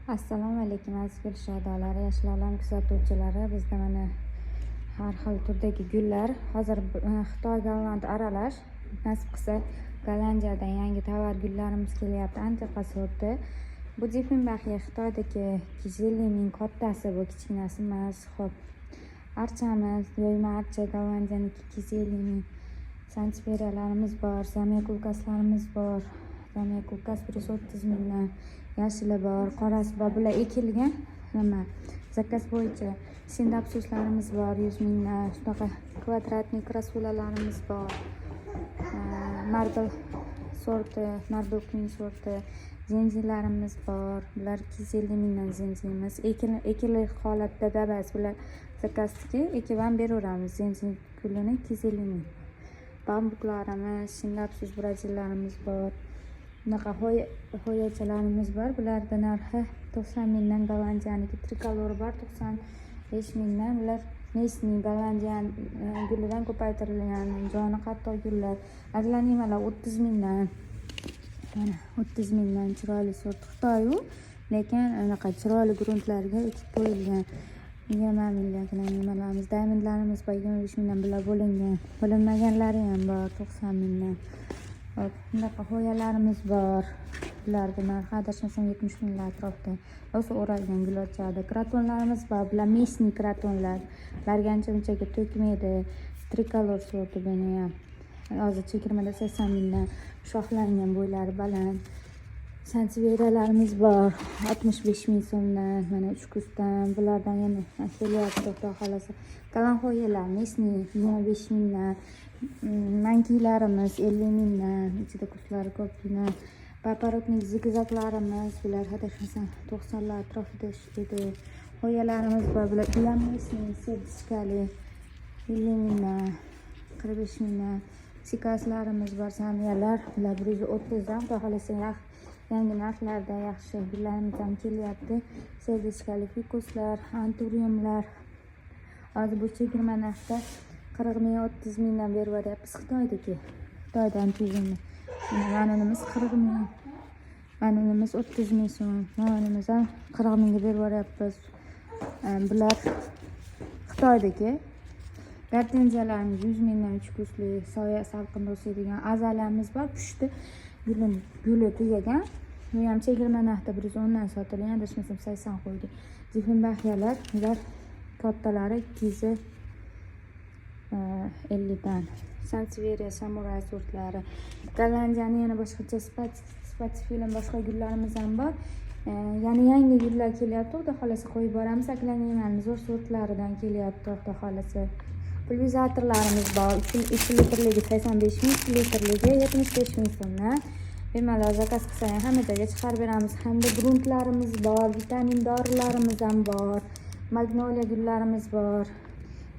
Assalomu alaykum aziz gulshodalari, yoshlar olam kuzatuvchilari. Bizda mana har xil turdagi gullar. Hozir Xitoy Golland aralash, nasib qilsa Gollandiyadan yangi tovar gullarimiz kelyapti, antiqa sorti. Bu Diefenbachia Xitoydagi Kizelining kattasi, bu kichkinasi emas. Xo'p, archamiz, yoyma archa Gollandiyaniki Kizelining sanchveriyalarimiz bor, zamyakulkaslarimiz bor. Zamyakulkas 130 mingdan, yashili bor, qorasi bor. Bular ekilgan nima zakaz bo'yicha sindapsuslarimiz bor 100 mingdan. Shunaqa kvadratniy krasulalarimiz bor. Marble sorti, Marble Queen sorti zenzilarimiz bor. Bular 250 mingdan zenzimiz. Ekili holatda dabas bular zakazdiki, ekib ham beraveramiz. Zenzi gulini 250 ming. Bambuklarimiz, sindapsus brazillarimiz bor. Bunaqa hoyachalarimiz bor. Bularda narxi 90 mingdan, Gollandiyaniki trikolori bor 95 mingdan. Bular Mesning Gollandiyan gulidan ko'paytirilgan joni qattiq gullar. Aglanimalar 30 mingdan. Mana 30 mingdan chiroyli sort Xitoy-u, lekin anaqa chiroyli gruntlarga ekib qo'yilgan. 20 mingdan nimalarimiz, diamondlarimiz bor 25 mingdan. Bular bo'lingan. Bo'linmaganlari ham bor 90 mingdan. Bunaqa hoyalarimiz bor. Bularga narxi adashmasam 70 minglar atrofida. O'zi o'ralgan gul ochadi. Kratonlarimiz bor. Bular Mesning kratonlar. Ularga ancha-munchaga to'kmaydi. Trikolor sorti buni ham. Hozir chegirmada 80 mingdan. Shoxlangan, bo'ylari baland. Sanseveriyalarimiz bor 65 ming so'mdan. Mana 3 kursdan. Bulardan yana kelyapti, xudo xolasa. Kalanhoyalar Mesning 25 mingdan. Mankilarimiz 50 mingdan. Ichida kurslari ko'pgina. Paparotnik zigzaglarimiz, bular adashmasam 90lar atrofida edi. Hoyalarimiz bor. Bular Mesning serdiskali 50 mingdan, 45 mingdan. Sikaslarimiz bor, samiyalar. Bular 130 dan, xudo xolasa yangi narxlarda yaxshi gullarimiz ham kelyapti. Serdiskali fikuslar, anturiumlar. Hozir bu chegirma narxda 40 ming, 30 mingdan berib beryapmiz Xitoydagi. Xitoydan tuzumni. Manimiz 40 ming. Manimiz 30 ming so'm. Manimiz ham 40 mingga berib beryapmiz. Bular Xitoydagi. Gortenziyalarimiz 100 mingdan 3 kursli, soya salqinda o'sadigan azaliyamiz bor. Pushti guli tugagan. Bu ham chegirma narxda 110 dan sotilgan, adashmasam 80 qo'ydi. Diefenbachialar, ular kattalari 250 dan. Sanseveriya, samuray sortlari. Gollandiyaning yana boshqacha spatifilm boshqa gullarimiz ham bor. Yana yangi gullar kelyapti, xudo xolasa qo'yib boramiz. Aklanimaning zo'r sortlaridan kelyapti, xudo xolasa. Pulvizatorlarimiz bor. 2 litrligi 85 ming, 2 litrligi 75 ming so'mdan. Bemalol zakaz qilsa ham hamma joyga chiqarib beramiz. Hamda gruntlarimiz bor, vitamin dorilarimiz ham bor. Magnolia gullarimiz bor.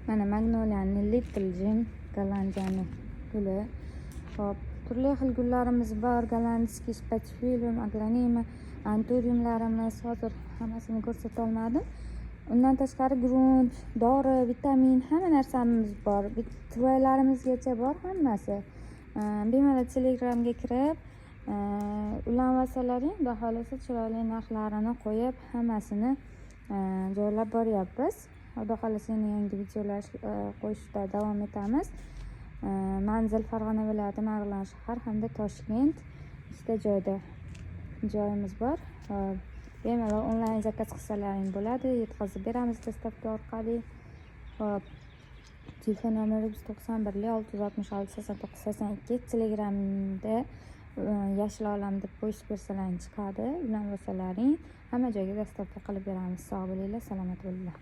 Mana magnoliyaning Little Gem, Gollandiyani guli. Xo'p, turli xil gullarimiz bor. Gollandskiy spatifilum, aglanima, anturiumlarimiz. Hozir hammasini ko'rsata olmadim. Undan tashqari grunt, dori, vitamin, hamma narsamiz bor. Tvoylarimizgacha bor hammasi. Bemalol Telegramga kirib, ulanmasalaring, xudo xolasa chiroyli narxlarini qo'yib, hammasini joylab boryapmiz. Xudo xolasa yangi videolar qo'yishda davom etamiz. Manzil Farg'ona viloyati, Marg'ilon shahar hamda Toshkent ikkita joyda joyimiz bor. Bemalol onlayn zakaz qilsalaring bo'ladi, yetkazib beramiz dostavka orqali. Hop, telefon nomerimiz 91 666 89 82. Telegramda Yoshlar olam deb post bersalaring chiqadi. Ulanmasalaring hamma joyga dostavka qilib beramiz. Sog' bo'linglar, salomat bo'linglar.